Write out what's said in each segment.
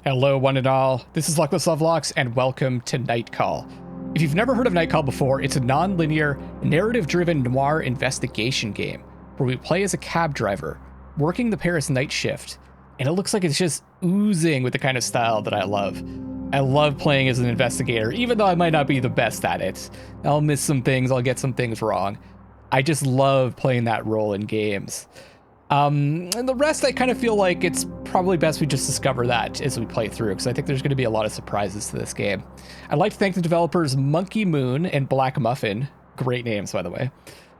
Hello, one and all. This is Luckless LoveLinks, and welcome to Nightcall. If you've never heard of Nightcall before, it's a non-linear, narrative-driven noir investigation game where we play as a cab driver, working the Paris night shift, and it looks like it's just oozing with the kind of style that I love. I love playing as an investigator, even though I might not be the best at it. I'll miss some things, I'll get some things wrong. I just love playing that role in games. And the rest, I kind of feel like it's probably best we just discover that as we play through, because I think there's going to be a lot of surprises to this game. I'd like to thank the developers Monkey Moon and Black Muffin, great names by the way,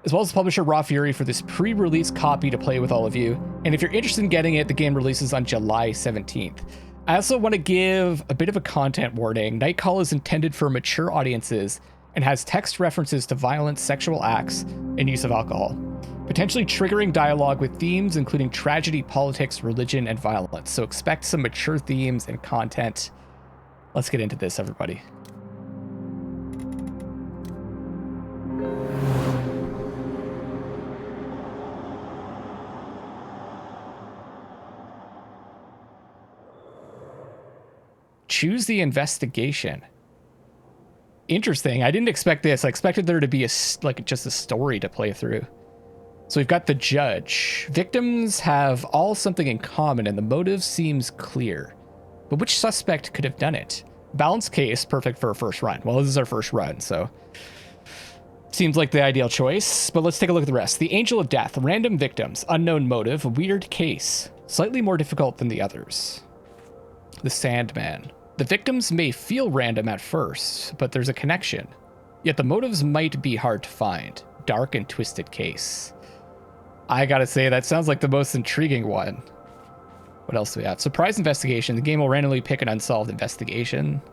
as well as the publisher Raw Fury for this pre-release copy to play with all of you. And if you're interested in getting it, the game releases on July 17th. I also want to give a bit of a content warning. Nightcall is intended for mature audiences and has text references to violence, sexual acts, and use of alcohol, potentially triggering dialogue with themes including tragedy, politics, religion, and violence. So expect some mature themes and content. Let's get into this, everybody. Choose the investigation. Interesting. I didn't expect this. I expected there to be just a story to play through. So we've got the judge. Victims have all something in common and the motive seems clear. But which suspect could have done it? Balanced case, perfect for a first run. Well, this is our first run, so seems like the ideal choice. But let's take a look at the rest. The Angel of Death, random victims, unknown motive, weird case. Slightly more difficult than the others. The Sandman. The victims may feel random at first, but there's a connection. Yet the motives might be hard to find. Dark and twisted case. I gotta say, that sounds like the most intriguing one. What else do we have? Surprise investigation. The game will randomly pick an unsolved investigation.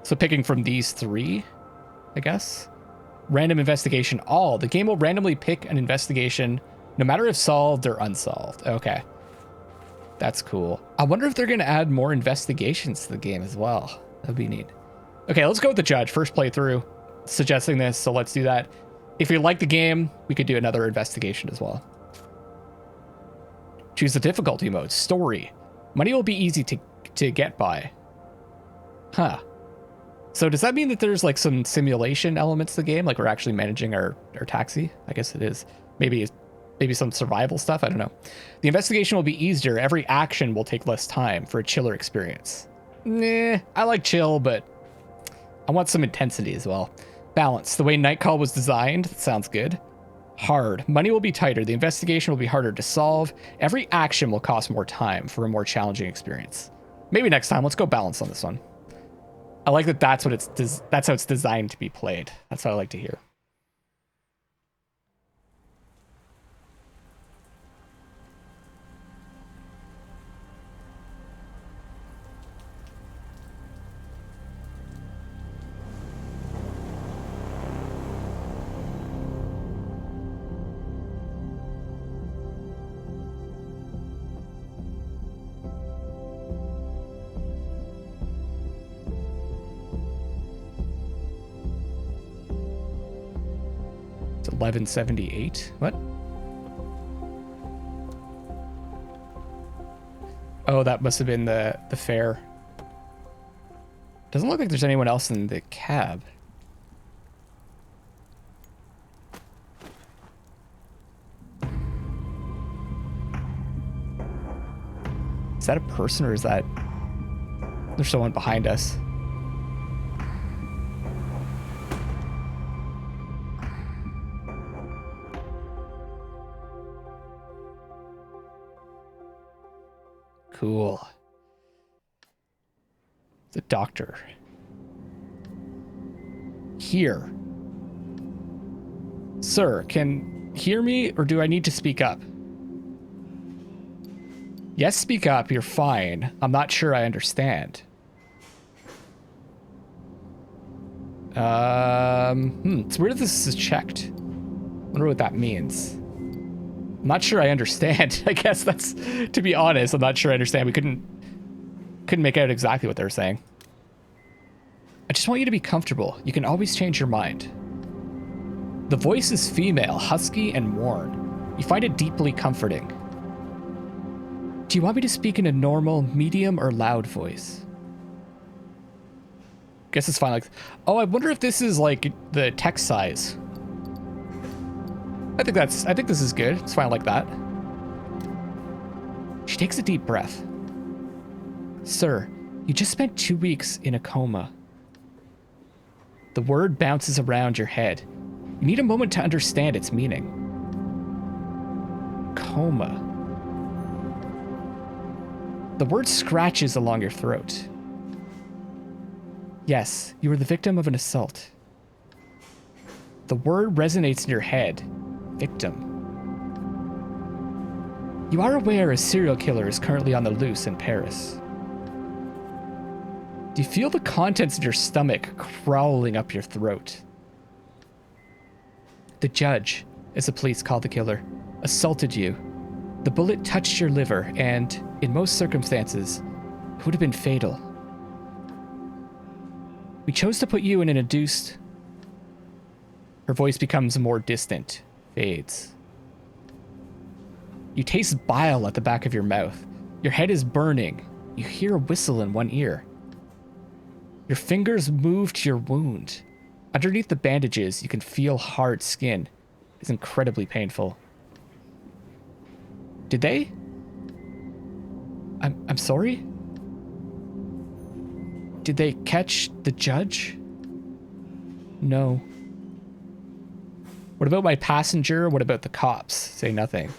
So picking from these three, I guess. Random investigation all. The game will randomly pick an investigation, no matter if solved or unsolved. Okay. That's cool. I wonder if they're going to add more investigations to the game as well. That'd be neat. Okay, let's go with the judge. First playthrough, suggesting this, so let's do that. If you like the game, we could do another investigation as well. Choose the difficulty mode. Story. Money will be easy to get by. Huh. So does that mean that there's like some simulation elements to the game? Like we're actually managing our taxi? I guess it is. Maybe some survival stuff. I don't know. The investigation will be easier. Every action will take less time for a chiller experience. Nah, I like chill, but I want some intensity as well. Balance. The way Nightcall was designed, that sounds good. Hard. Money will be tighter. The investigation will be harder to solve. Every action will cost more time for a more challenging experience. Maybe next time. Let's go balance on this one. I like that that's how it's designed to be played. That's what I like to hear. It's 1178. What? Oh, that must have been the fare. Doesn't look like there's anyone else in the cab. Is that a person or is that there's someone behind us? Cool. The doctor. Here. Sir, can you hear me or do I need to speak up? Yes, speak up. You're fine. I'm not sure I understand. It's weird that this is checked. Wonder what that means. I'm not sure I understand. I guess that's, to be honest, I'm not sure I understand. We couldn't make out exactly what they were saying. I just want you to be comfortable. You can always change your mind. The voice is female, husky, and worn. You find it deeply comforting. Do you want me to speak in a normal, medium, or loud voice? Guess it's fine. Like, oh, I wonder if this is like the text size. I think this is good. It's fine like that. She takes a deep breath. Sir, you just spent 2 weeks in a coma. The word bounces around your head. You need a moment to understand its meaning. Coma. The word scratches along your throat. Yes, you were the victim of an assault. The word resonates in your head. Victim. You are aware a serial killer is currently on the loose in Paris. Do you feel the contents of your stomach crawling up your throat? The judge, as the police call the killer, assaulted you. The bullet touched your liver and, in most circumstances, it would have been fatal. We chose to put you in an induced... Her voice becomes more distant, fades. You taste bile at the back of your mouth. Your head is burning. You hear a whistle in one ear. Your fingers move to your wound. Underneath the bandages, you can feel hard skin. It's incredibly painful. Did they? I'm sorry? Did they catch the judge? No. What about my passenger? What about the cops? Say nothing.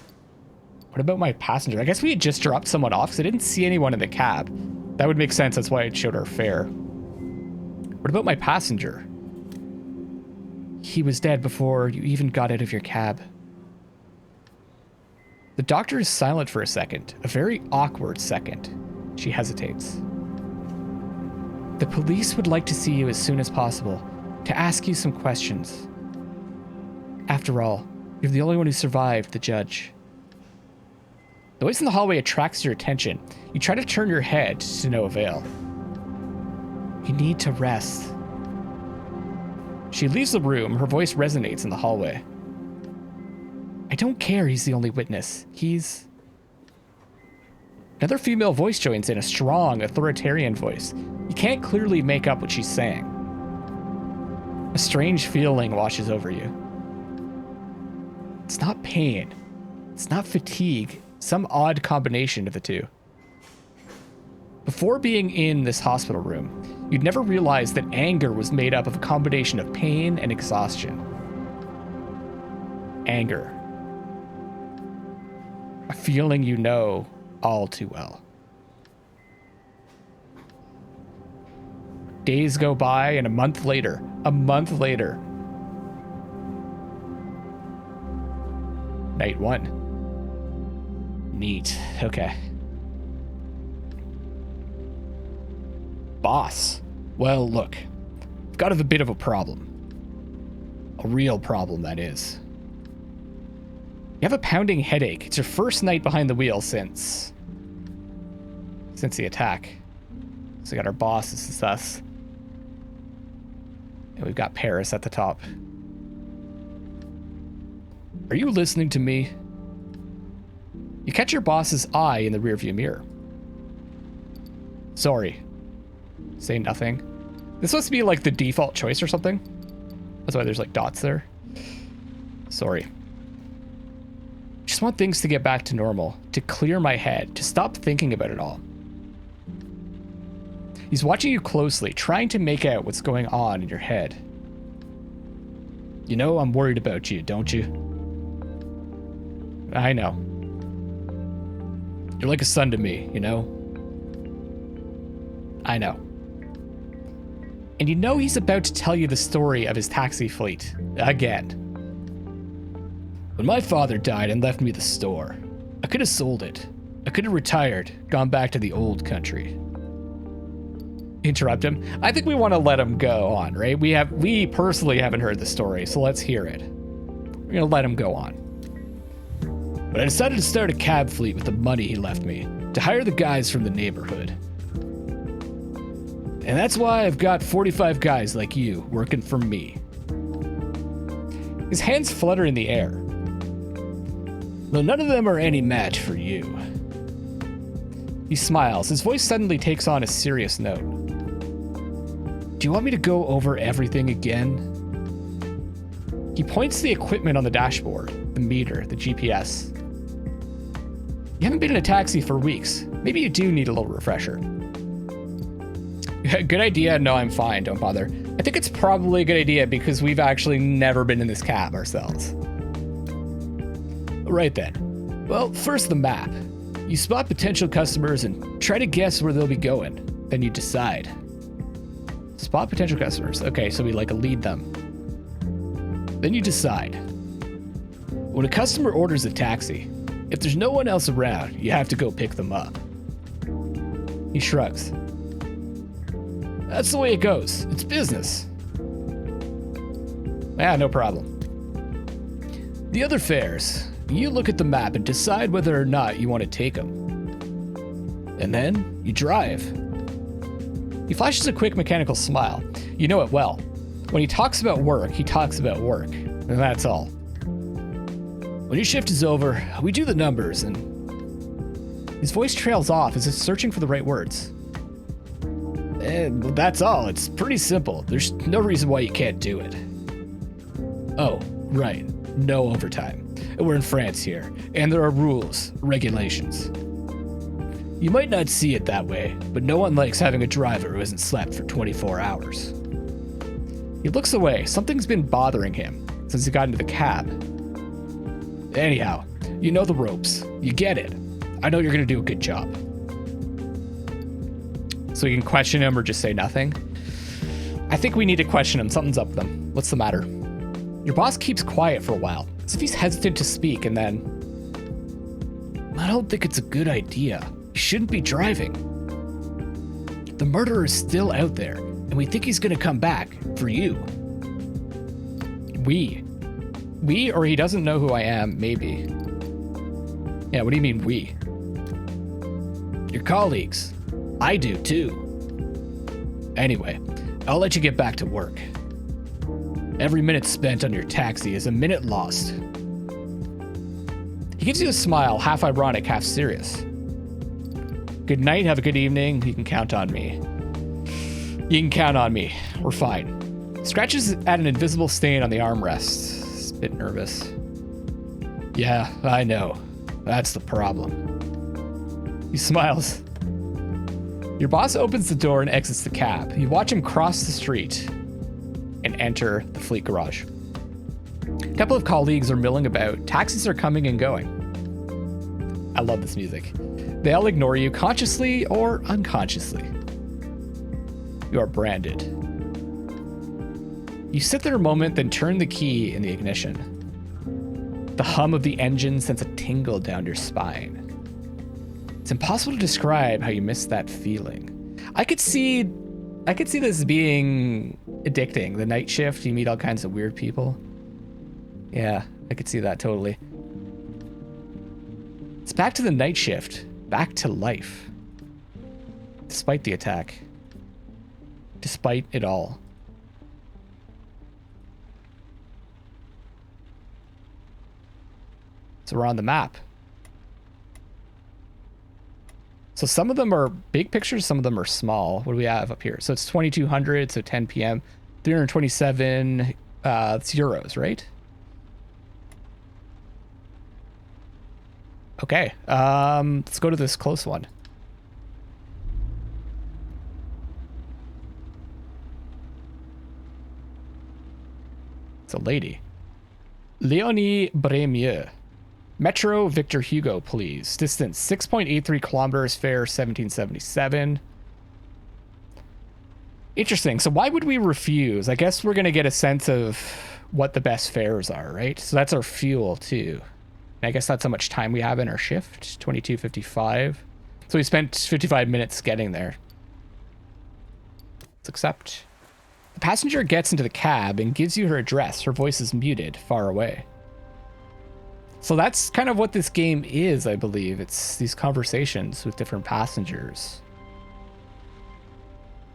What about my passenger? I guess we had just dropped someone off because I didn't see anyone in the cab. That would make sense. That's why it showed our fare. What about my passenger? He was dead before you even got out of your cab. The doctor is silent for a second, a very awkward second. She hesitates. The police would like to see you as soon as possible, to ask you some questions. After all, you're the only one who survived the judge. The voice in the hallway attracts your attention. You try to turn your head to no avail. You need to rest. She leaves the room. Her voice resonates in the hallway. I don't care he's the only witness. He's... Another female voice joins in, a strong, authoritarian voice. You can't clearly make up what she's saying. A strange feeling washes over you. It's not pain. It's not fatigue. Some odd combination of the two. Before being in this hospital room, you'd never realized that anger was made up of a combination of pain and exhaustion. Anger. A feeling you know all too well. Days go by, and a month later, night 1. Neat. Okay. Boss. Well, look. I've got a bit of a problem. A real problem, that is. You have a pounding headache. It's your first night behind the wheel since the attack. So we got our boss, this is us. And we've got Paris at the top. Are you listening to me? You catch your boss's eye in the rearview mirror. Sorry. Say nothing. This must be like the default choice or something. That's why there's like dots there. Sorry. Just want things to get back to normal, to clear my head, to stop thinking about it all. He's watching you closely, trying to make out what's going on in your head. You know I'm worried about you, don't you? I know. You're like a son to me, you know? I know. And you know he's about to tell you the story of his taxi fleet. Again. When my father died and left me the store, I could have sold it. I could have retired, gone back to the old country. Interrupt him. I think we want to let him go on, right? We personally haven't heard the story, so let's hear it. We're gonna let him go on. But I decided to start a cab fleet with the money he left me, to hire the guys from the neighborhood. And that's why I've got 45 guys like you working for me. His hands flutter in the air. Though none of them are any match for you. He smiles. His voice suddenly takes on a serious note. Do you want me to go over everything again? He points to the equipment on the dashboard, the meter, the GPS. You haven't been in a taxi for weeks. Maybe you do need a little refresher. Good idea. No, I'm fine. Don't bother. I think it's probably a good idea because we've actually never been in this cab ourselves. Right then. Well, first the map. You spot potential customers and try to guess where they'll be going. Then you decide. Spot potential customers. Okay, so we like lead them. Then you decide. When a customer orders a taxi, if there's no one else around, you have to go pick them up. He shrugs. That's the way it goes. It's business. Yeah, no problem. The other fares. You look at the map and decide whether or not you want to take them. And then you drive. He flashes a quick mechanical smile. You know it well. When he talks about work, he talks about work. And that's all. When your shift is over, we do the numbers and... His voice trails off as if searching for the right words. And that's all. It's pretty simple. There's no reason why you can't do it. Oh, right. No overtime. We're in France here, and there are rules, regulations. You might not see it that way, but no one likes having a driver who hasn't slept for 24 hours. He looks away. Something's been bothering him since he got into the cab. Anyhow, you know the ropes. You get it. I know you're going to do a good job. So you can question him or just say nothing? I think we need to question him. Something's up with him. What's the matter? Your boss keeps quiet for a while, as if he's hesitant to speak, and then... I don't think it's a good idea. You shouldn't be driving. The murderer is still out there, and we think he's going to come back for you. We, or he doesn't know who I am, maybe. Yeah, what do you mean, we? Your colleagues. I do, too. Anyway, I'll let you get back to work. Every minute spent on your taxi is a minute lost. He gives you a smile, half ironic, half serious. Good night, have a good evening. You can count on me. You can count on me. We're fine. Scratches at an invisible stain on the armrest. He's a bit nervous. Yeah, I know. That's the problem. He smiles. Your boss opens the door and exits the cab. You watch him cross the street and enter the fleet garage. A couple of colleagues are milling about. Taxis are coming and going. I love this music. They all ignore you, consciously or unconsciously. You are branded. You sit there a moment, then turn the key in the ignition. The hum of the engine sends a tingle down your spine. It's impossible to describe how you miss that feeling. I could see this being addicting. The night shift, you meet all kinds of weird people. Yeah, I could see that totally. It's back to the night shift, back to life. Despite the attack. Despite it all. So we're on the map. So some of them are big pictures, some of them are small. What do we have up here? So it's 2200, so 10 p.m. 327 it's euros, right? Okay, let's go to this close one. It's a lady. Leonie Bremieux. Metro Victor Hugo, please. Distance 6.83 kilometers, fare 1777. Interesting. So why would we refuse? I guess we're going to get a sense of what the best fares are, right? So that's our fuel too. And I guess that's how much time we have in our shift. 22:55. So we spent 55 minutes getting there. Let's accept. The passenger gets into the cab and gives you her address. Her voice is muted, far away. So that's kind of what this game is, I believe. It's these conversations with different passengers.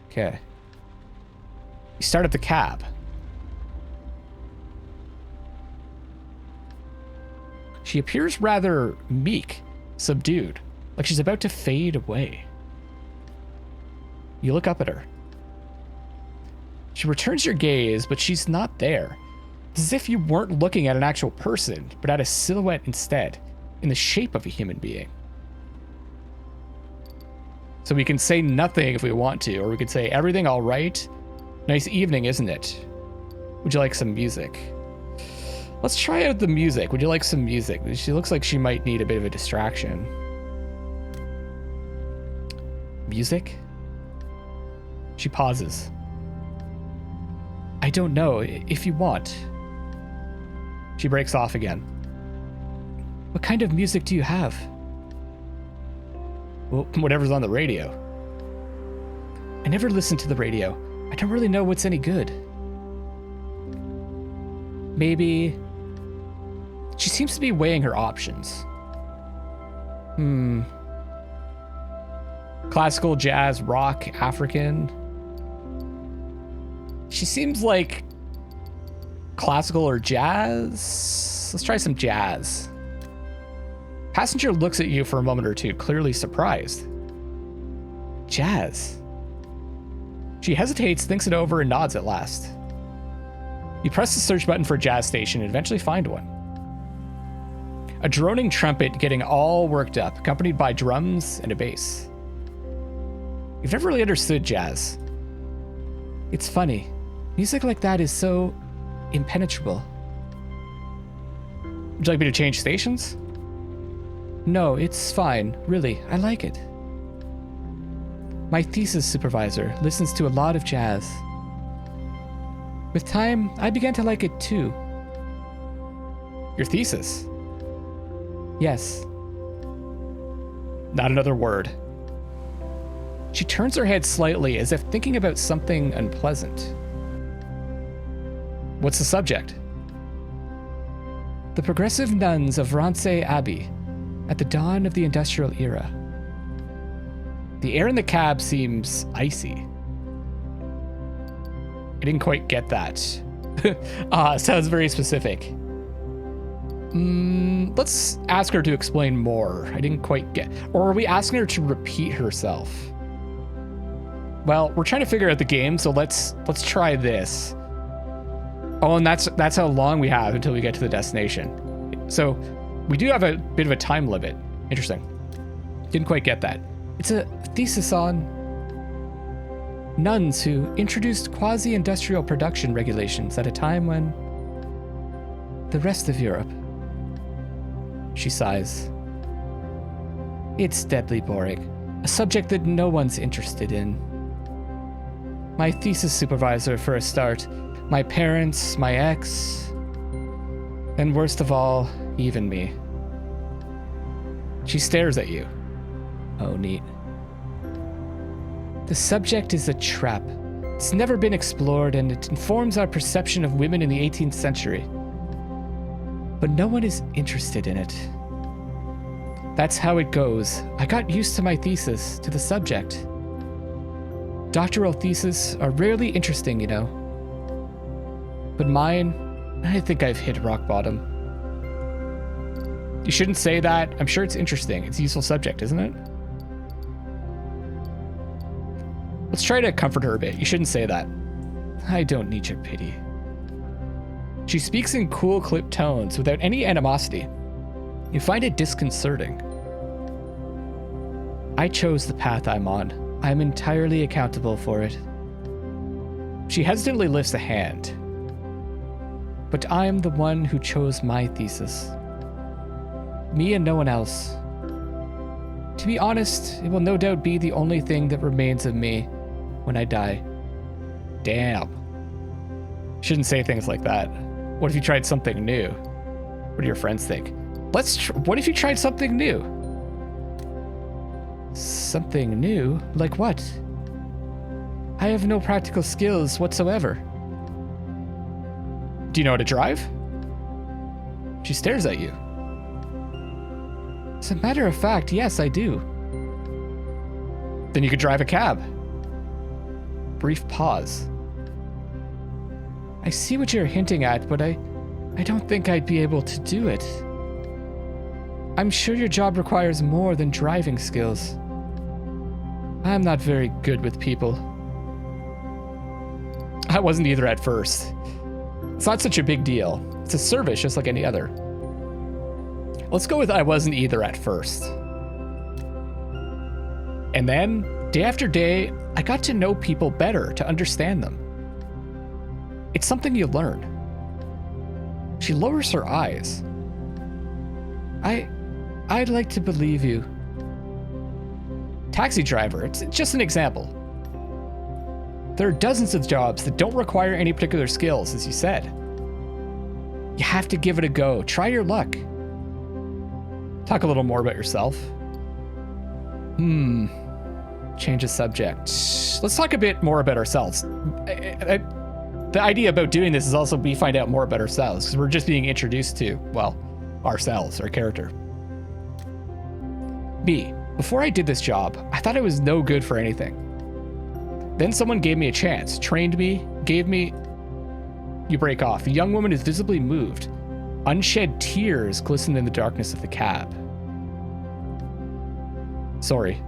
Okay. You start up the cab. She appears rather meek, subdued. like she's about to fade away. You look up at her. She returns your gaze, but she's not there. It's as if you weren't looking at an actual person, but at a silhouette instead, in the shape of a human being. So we can say nothing if we want to, or we could say, everything all right? Nice evening, isn't it? Would you like some music? Let's try out the music. Would you like some music? She looks like she might need a bit of a distraction. Music? She pauses. I don't know, if you want. She breaks off again. What kind of music do you have? Well, whatever's on the radio. I never listen to the radio. I don't really know what's any good. Maybe... She seems to be weighing her options. Classical, jazz, rock, African. She seems like classical or jazz. Let's try some jazz. Passenger looks at you for a moment or two, clearly surprised. Jazz. She hesitates, thinks it over, and nods at last. You press the search button for a jazz station and eventually find one. A droning trumpet getting all worked up, accompanied by drums and a bass. You've never really understood jazz. It's funny. Music like that is so impenetrable. Would you like me to change stations? No, it's fine. Really, I like it. My thesis supervisor listens to a lot of jazz. With time, I began to like it too. Your thesis? Yes. Not another word. She turns her head slightly as if thinking about something unpleasant. What's the subject? The progressive nuns of Rancé Abbey at the dawn of the industrial era. The air in the cab seems icy. I didn't quite get that. Sounds very specific. Let's ask her to explain more. I didn't quite get... Or are we asking her to repeat herself? Well, we're trying to figure out the game, so let's try this. Oh, and that's how long we have until we get to the destination. So we do have a bit of a time limit. Interesting. Didn't quite get that. It's a thesis on nuns who introduced quasi-industrial production regulations at a time when the rest of Europe. She sighs. It's deadly boring. A subject that no one's interested in. My thesis supervisor for a start. My parents, my ex, and worst of all, even me. She stares at you. Oh, neat. The subject is a trap. It's never been explored, and it informs our perception of women in the 18th century. But no one is interested in it. That's how it goes. I got used to my thesis, to the subject. Doctoral theses are rarely interesting, you know. But mine, I think I've hit rock bottom. You shouldn't say that. I'm sure it's interesting. It's a useful subject, isn't it? Let's try to comfort her a bit. You shouldn't say that. I don't need your pity. She speaks in cool, clipped tones without any animosity. You find it disconcerting. I chose the path I'm on. I'm entirely accountable for it. She hesitantly lifts a hand. But I'm the one who chose my thesis. Me and no one else. To be honest, it will no doubt be the only thing that remains of me when I die. Damn. Shouldn't say things like that. What if you tried something new? What do your friends think? What if you tried something new? Something new? Like what? I have no practical skills whatsoever. Do you know how to drive? She stares at you. As a matter of fact, yes, I do. Then you could drive a cab. Brief pause. I see what you're hinting at, but I don't think I'd be able to do it. I'm sure your job requires more than driving skills. I'm not very good with people. I wasn't either at first. It's not such a big deal. It's a service just like any other. Let's go with I wasn't either at first. And then, day after day, I got to know people better, to understand them. It's something you learn. She lowers her eyes. I'd like to believe you. Taxi driver, it's just an example. There are dozens of jobs that don't require any particular skills, as you said. You have to give it a go. Try your luck. Talk a little more about yourself. Change the subject. Let's talk a bit more about ourselves. The idea about doing this is also we find out more about ourselves, because we're just being introduced to, well, ourselves, our character. B. Before I did this job, I thought I was no good for anything. Then someone gave me a chance, trained me, gave me... You break off. The young woman is visibly moved. Unshed tears glisten in the darkness of the cab. Sorry.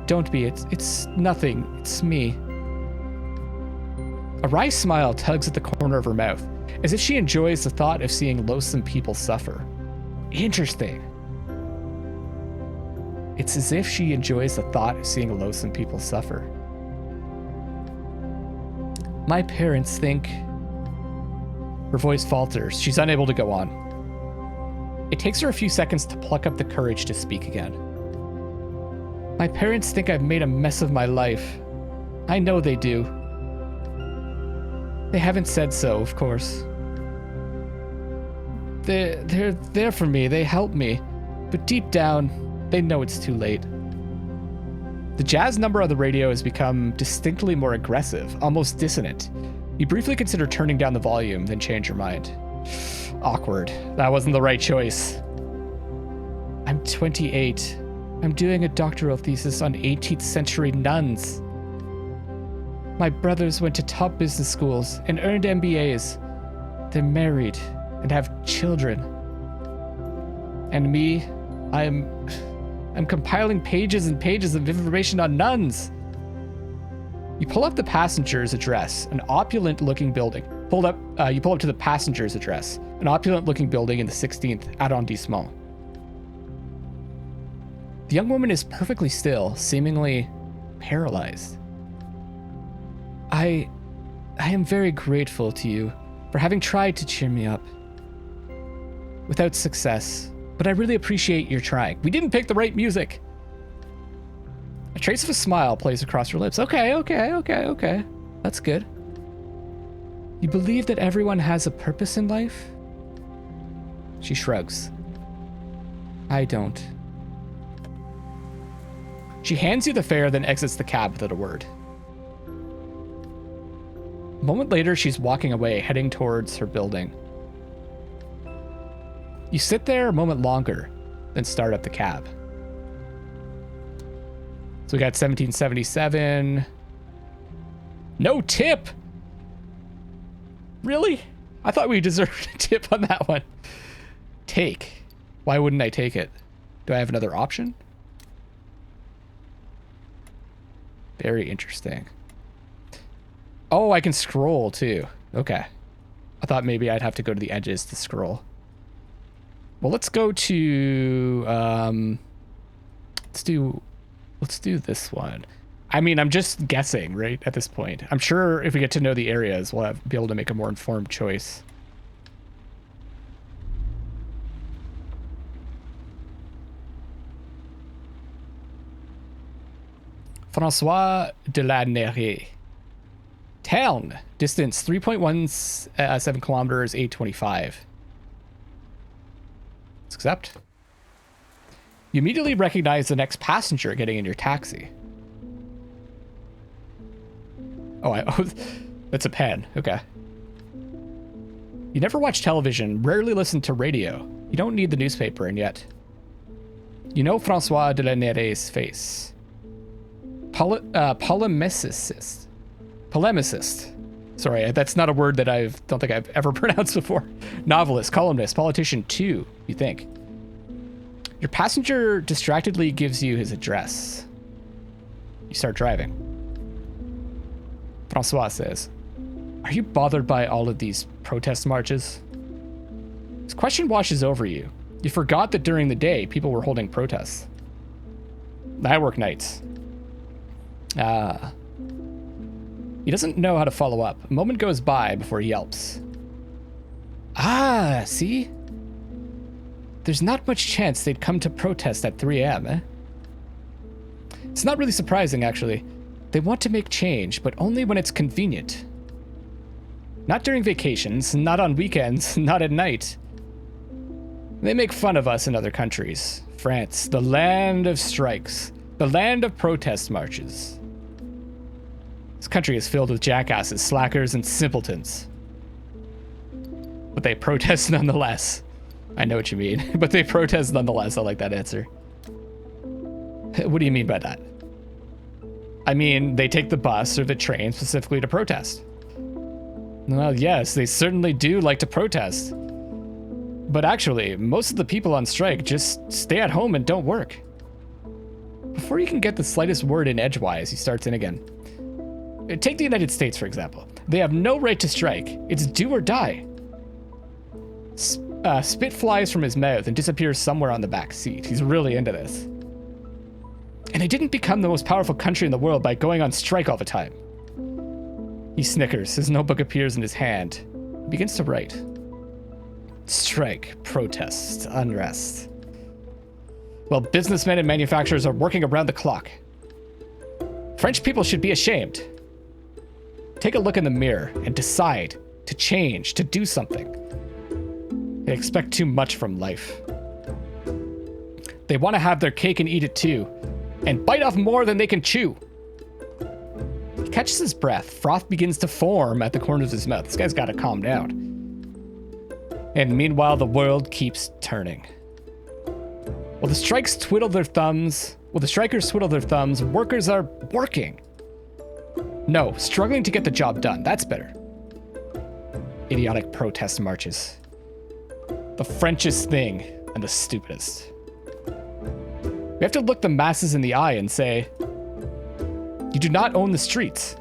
Don't be. It's nothing. It's me. A wry smile tugs at the corner of her mouth, as if she enjoys the thought of seeing loathsome people suffer. Interesting. It's as if she enjoys the thought of seeing loathsome people suffer. My parents think... Her voice falters. She's unable to go on. It takes her a few seconds to pluck up the courage to speak again. My parents think I've made a mess of my life. I know they do. They haven't said so, of course. They're there for me. They help me. But deep down, they know it's too late. The jazz number on the radio has become distinctly more aggressive, almost dissonant. You briefly consider turning down the volume, then change your mind. Awkward. That wasn't the right choice. I'm 28. I'm doing a doctoral thesis on 18th century nuns. My brothers went to top business schools and earned MBAs. They're married and have children. And me, I'm compiling pages and pages of information on nuns. You pull up the passenger's address, an opulent-looking building. You pull up to the passenger's address, an opulent-looking building in the 16th arrondissement. The young woman is perfectly still, seemingly paralyzed. I am very grateful to you for having tried to cheer me up. Without success, but I really appreciate your trying. We didn't pick the right music. A trace of a smile plays across her lips. Okay. That's good. You believe that everyone has a purpose in life? She shrugs. I don't. She hands you the fare, then exits the cab without a word. A moment later, she's walking away, heading towards her building. You sit there a moment longer, then start up the cab. So we got 1777. No tip! Really? I thought we deserved a tip on that one. Take. Why wouldn't I take it? Do I have another option? Very interesting. Oh, I can scroll too. Okay. I thought maybe I'd have to go to the edges to scroll. Well, let's go to let's do this one. I mean, I'm just guessing, right, at this point. I'm sure if we get to know the areas, we'll be able to make a more informed choice. François de la Nerie. Town. Distance 3.17 kilometers, 825. Let's accept. You immediately recognize the next passenger getting in your taxi. Oh, that's a pen. Okay. You never watch television, rarely listen to radio. You don't need the newspaper, and yet you know François de la Nerie's face. Polemicist. Sorry, that's not a word that don't think I've ever pronounced before. Novelist, columnist, politician too, you think. Your passenger distractedly gives you his address. You start driving. Francois says, "Are you bothered by all of these protest marches?" This question washes over you. You forgot that during the day, people were holding protests. I work nights. He doesn't know how to follow up. A moment goes by before he yelps. See? There's not much chance they'd come to protest at 3 a.m., eh? It's not really surprising, actually. They want to make change, but only when it's convenient. Not during vacations, not on weekends, not at night. They make fun of us in other countries. France, the land of strikes, the land of protest marches. This country is filled with jackasses, slackers, and simpletons. But they protest nonetheless. I know what you mean, but they protest nonetheless. I like that answer. What do you mean by that? I mean, they take the bus or the train specifically to protest. Well, yes, they certainly do like to protest. But actually, most of the people on strike just stay at home and don't work. Before you can get the slightest word in edgewise, he starts in again. Take the United States, for example. They have no right to strike. It's do or die. Spit flies from his mouth and disappears somewhere on the back seat. He's really into this. And they didn't become the most powerful country in the world by going on strike all the time. He snickers. His notebook appears in his hand. He begins to write. Strike, protest, unrest. Well, businessmen and manufacturers are working around the clock. French people should be ashamed. Take a look in the mirror and decide to change, to do something. They expect too much from life. They want to have their cake and eat it too, and bite off more than they can chew. He catches his breath. Froth begins to form at the corners of his mouth. This guy's got to calm down. And meanwhile, the world keeps turning. While the strikers twiddle their thumbs, workers are working. No, struggling to get the job done. That's better. Idiotic protest marches. The Frenchest thing and the stupidest. We have to look the masses in the eye and say, you do not own the streets.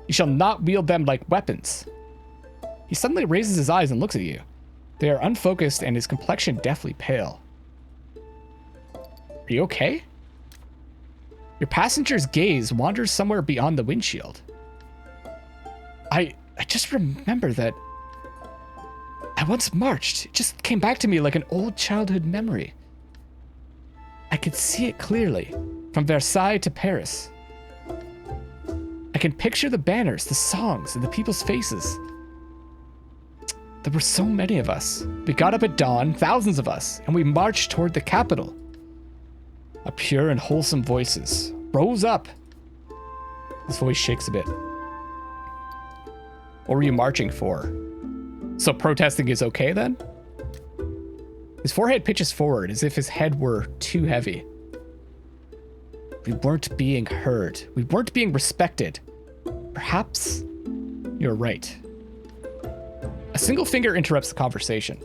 You shall not wield them like weapons. He suddenly raises his eyes and looks at you. They are unfocused and his complexion deathly pale. Are you okay? Your passenger's gaze wanders somewhere beyond the windshield. I just remember that I once marched. It just came back to me like an old childhood memory. I could see it clearly, from Versailles to Paris. I can picture the banners, the songs, and the people's faces. There were so many of us. We got up at dawn, thousands of us, and we marched toward the capital. A pure and wholesome voices rose up. His voice shakes a bit. What were you marching for? So protesting is okay then? His forehead pitches forward as if his head were too heavy. We weren't being heard. We weren't being respected. Perhaps you're right. A single finger interrupts the conversation.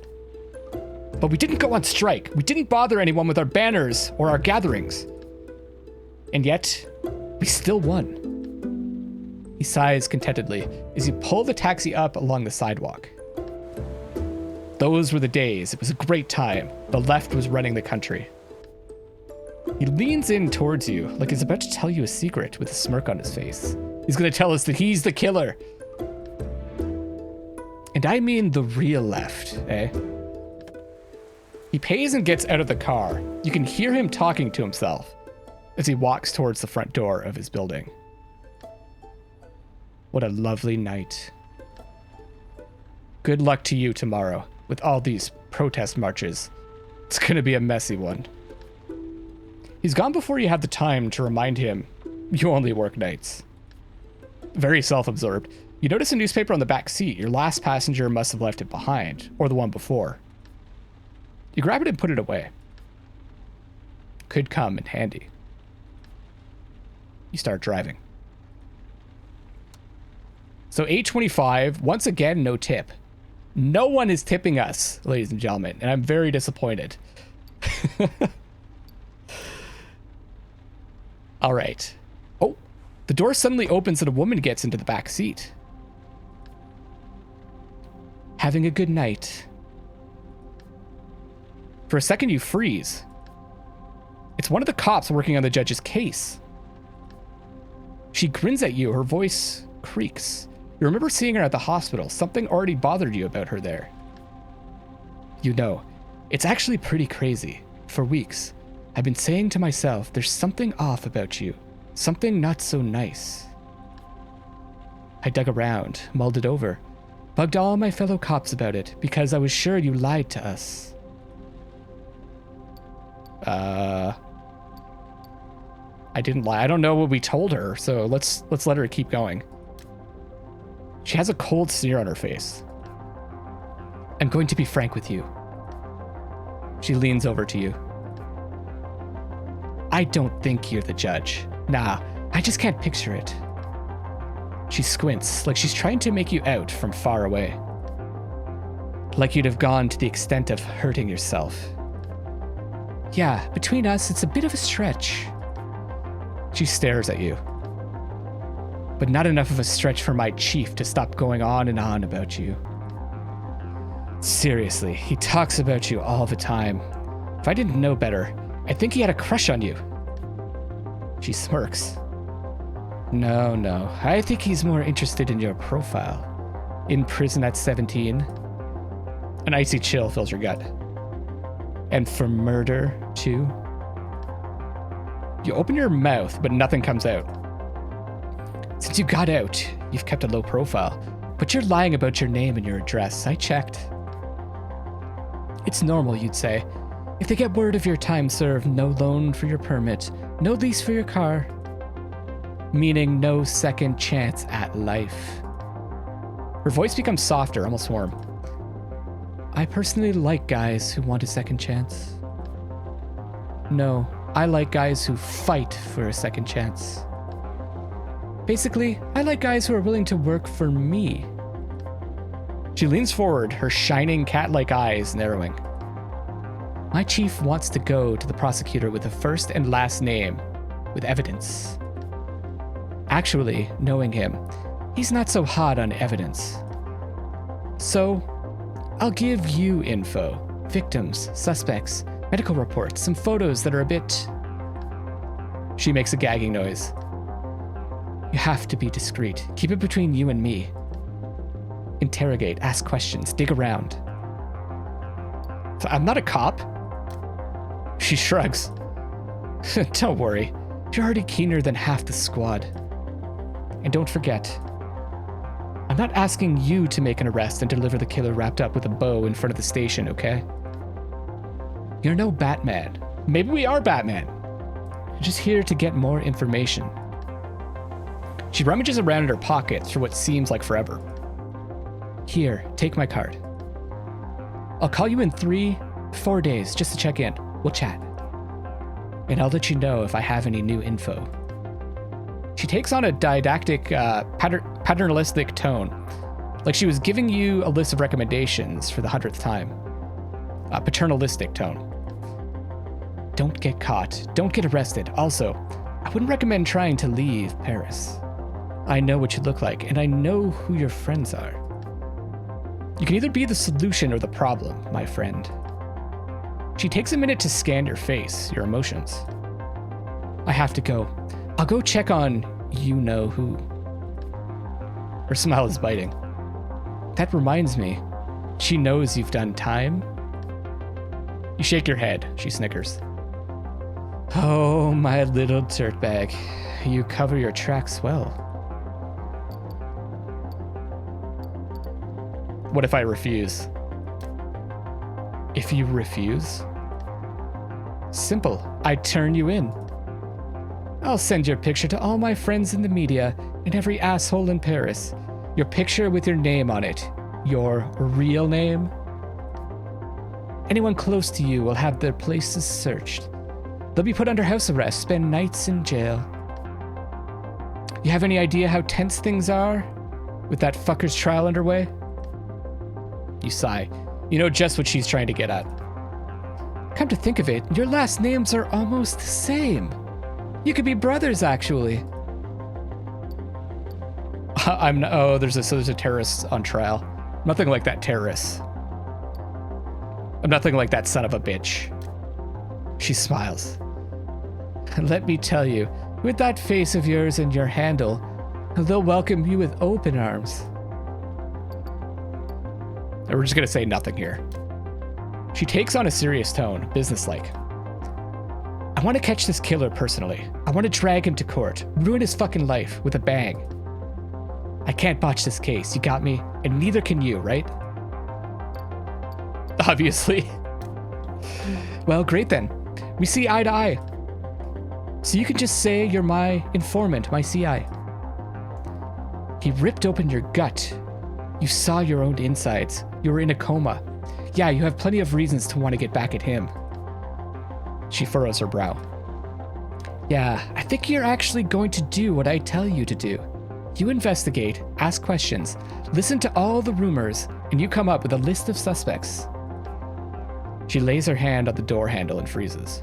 But we didn't go on strike. We didn't bother anyone with our banners or our gatherings. And yet, we still won. He sighs contentedly as you pull the taxi up along the sidewalk. Those were the days. It was a great time. The left was running the country. He leans in towards you like he's about to tell you a secret with a smirk on his face. He's going to tell us that he's the killer. And I mean the real left, eh? He pays and gets out of the car. You can hear him talking to himself as he walks towards the front door of his building. What a lovely night. Good luck to you tomorrow with all these protest marches. It's going to be a messy one. He's gone before you have the time to remind him you only work nights. Very self-absorbed. You notice a newspaper on the back seat. Your last passenger must have left it behind, or the one before. You grab it and put it away. Could come in handy. You start driving. So 8:25, once again, no tip. No one is tipping us, ladies and gentlemen, and I'm very disappointed. All right. Oh, the door suddenly opens and a woman gets into the back seat. Having a good night. For a second, you freeze. It's one of the cops working on the judge's case. She grins at you. Her voice creaks. You remember seeing her at the hospital. Something already bothered you about her there. You know, it's actually pretty crazy. For weeks, I've been saying to myself, there's something off about you. Something not so nice. I dug around, mulled it over, bugged all my fellow cops about it because I was sure you lied to us. I didn't lie. I don't know what we told her, so let's let her keep going. She has a cold sneer on her face. I'm going to be frank with you. She leans over to you. I don't think you're the judge. Nah, I just can't picture it. She squints, like she's trying to make you out from far away. Like you'd have gone to the extent of hurting yourself. Yeah, between us, it's a bit of a stretch. She stares at you. But not enough of a stretch for my chief to stop going on and on about you. Seriously, he talks about you all the time. If I didn't know better, I think he had a crush on you. She smirks. No, I think he's more interested in your profile. In prison at 17. An icy chill fills your gut. And for murder, too. You open your mouth, but nothing comes out. Since you got out, you've kept a low profile, but you're lying about your name and your address. I checked. It's normal, you'd say. If they get word of your time served, no loan for your permit, no lease for your car, meaning no second chance at life. Her voice becomes softer, almost warm. I personally like guys who want a second chance. No, I like guys who fight for a second chance. Basically, I like guys who are willing to work for me. She leans forward, her shining cat-like eyes narrowing. My chief wants to go to the prosecutor with a first and last name, with evidence. Actually, knowing him, he's not so hot on evidence. So, I'll give you info, victims, suspects, medical reports, some photos that are a bit... She makes a gagging noise. You have to be discreet. Keep it between you and me. Interrogate, ask questions, dig around. So I'm not a cop. She shrugs. Don't worry. You're already keener than half the squad. And don't forget, I'm not asking you to make an arrest and deliver the killer wrapped up with a bow in front of the station, okay? You're no Batman. Maybe we are Batman. You're just here to get more information. She rummages around in her pocket for what seems like forever. Here, take my card. I'll call you in 3-4 days just to check in. We'll chat. And I'll let you know if I have any new info. She takes on a didactic, paternalistic tone, like she was giving you a list of recommendations for the 100th time. A paternalistic tone. Don't get caught. Don't get arrested. Also, I wouldn't recommend trying to leave Paris. I know what you look like, and I know who your friends are. You can either be the solution or the problem, my friend. She takes a minute to scan your face, your emotions. I have to go. I'll go check on you-know-who. Her smile is biting. That reminds me, she knows you've done time? You shake your head, she snickers. Oh, my little dirtbag. You cover your tracks well. What if I refuse? If you refuse? Simple. I turn you in. I'll send your picture to all my friends in the media and every asshole in Paris. Your picture with your name on it. Your real name. Anyone close to you will have their places searched. They'll be put under house arrest, spend nights in jail. You have any idea how tense things are with that fucker's trial underway? You sigh. You know just what she's trying to get at. Come to think of it, your last names are almost the same. You could be brothers, actually. Oh, there's a terrorist on trial. Nothing like that terrorist. I'm nothing like that son of a bitch. She smiles. Let me tell you, with that face of yours and your handle, they'll welcome you with open arms. And we're just gonna say nothing here. She takes on a serious tone, businesslike. I want to catch this killer personally. I want to drag him to court, ruin his fucking life with a bang. I can't botch this case, you got me? And neither can you, right? Obviously. Well, great then. We see eye to eye. So you can just say you're my informant, my CI. He ripped open your gut. You saw your own insides. You were in a coma. Yeah, you have plenty of reasons to want to get back at him. She furrows her brow. Yeah, I think you're actually going to do what I tell you to do. You investigate, ask questions, listen to all the rumors, and you come up with a list of suspects. She lays her hand on the door handle and freezes.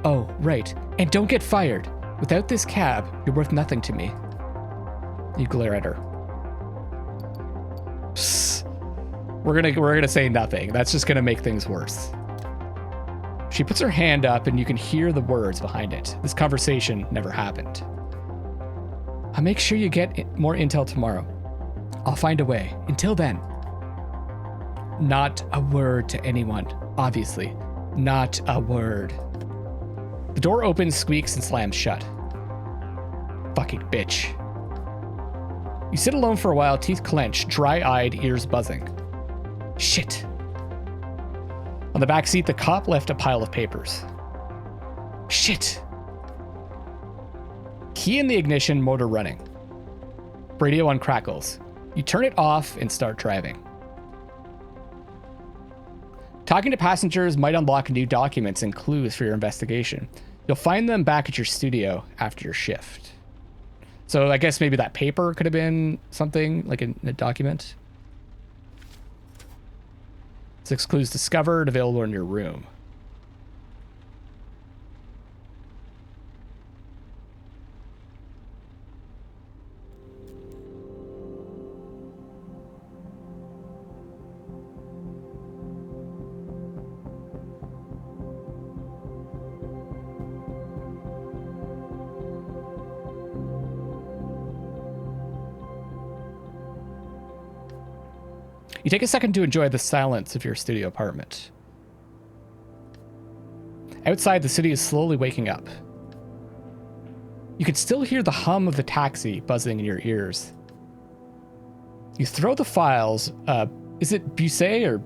Oh, right. And don't get fired. Without this cab, you're worth nothing to me. You glare at her. Psst. We're gonna say nothing. That's just gonna make things worse. She puts her hand up and you can hear the words behind it. This conversation never happened. I'll make sure you get more intel tomorrow. I'll find a way. Until then. Not a word to anyone, obviously. Not a word. The door opens, squeaks, and slams shut. Fucking bitch. You sit alone for a while, teeth clenched, dry-eyed, ears buzzing. Shit. On the back seat, the cop left a pile of papers. Shit. Key in the ignition, motor running. Radio on crackles. You turn it off and start driving. Talking to passengers might unlock new documents and clues for your investigation. You'll find them back at your studio after your shift. So I guess maybe that paper could have been something like in a document. 6 clues discovered, available in your room. You take a second to enjoy the silence of your studio apartment. Outside, the city is slowly waking up. You can still hear the hum of the taxi buzzing in your ears. You throw the files, is it Busset or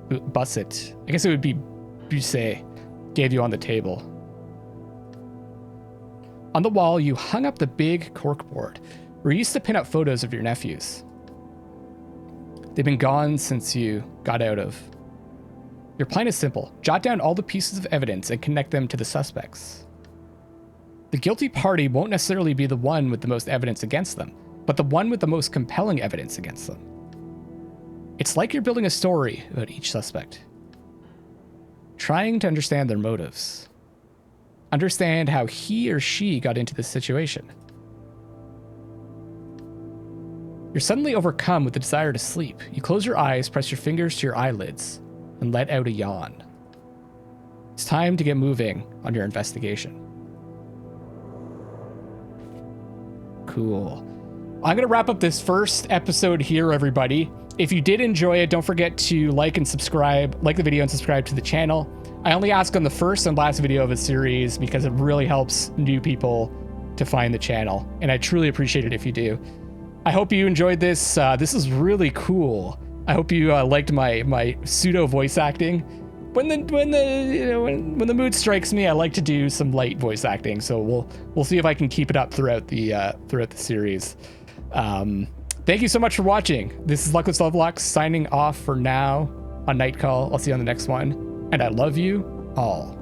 Busset? I guess it would be Busset, gave you on the table. On the wall, you hung up the big corkboard where you used to pin up photos of your nephews. They've been gone since you got out of. Your plan is simple. Jot down all the pieces of evidence and connect them to the suspects. The guilty party won't necessarily be the one with the most evidence against them, but the one with the most compelling evidence against them. It's like you're building a story about each suspect. Trying to understand their motives. Understand how he or she got into this situation. You're suddenly overcome with the desire to sleep. You close your eyes, press your fingers to your eyelids, and let out a yawn. It's time to get moving on your investigation. Cool. I'm going to wrap up this first episode here, everybody. If you did enjoy it, don't forget to like and subscribe, like the video and subscribe to the channel. I only ask on the first and last video of a series because it really helps new people to find the channel, and I truly appreciate it if you do. I hope you enjoyed this. This is really cool. I hope you liked my pseudo voice acting. When the mood strikes me, I like to do some light voice acting. So we'll see if I can keep it up throughout the series. Thank you so much for watching. This is Luckless LoveLinks signing off for now on Night Call. I'll see you on the next one, and I love you all.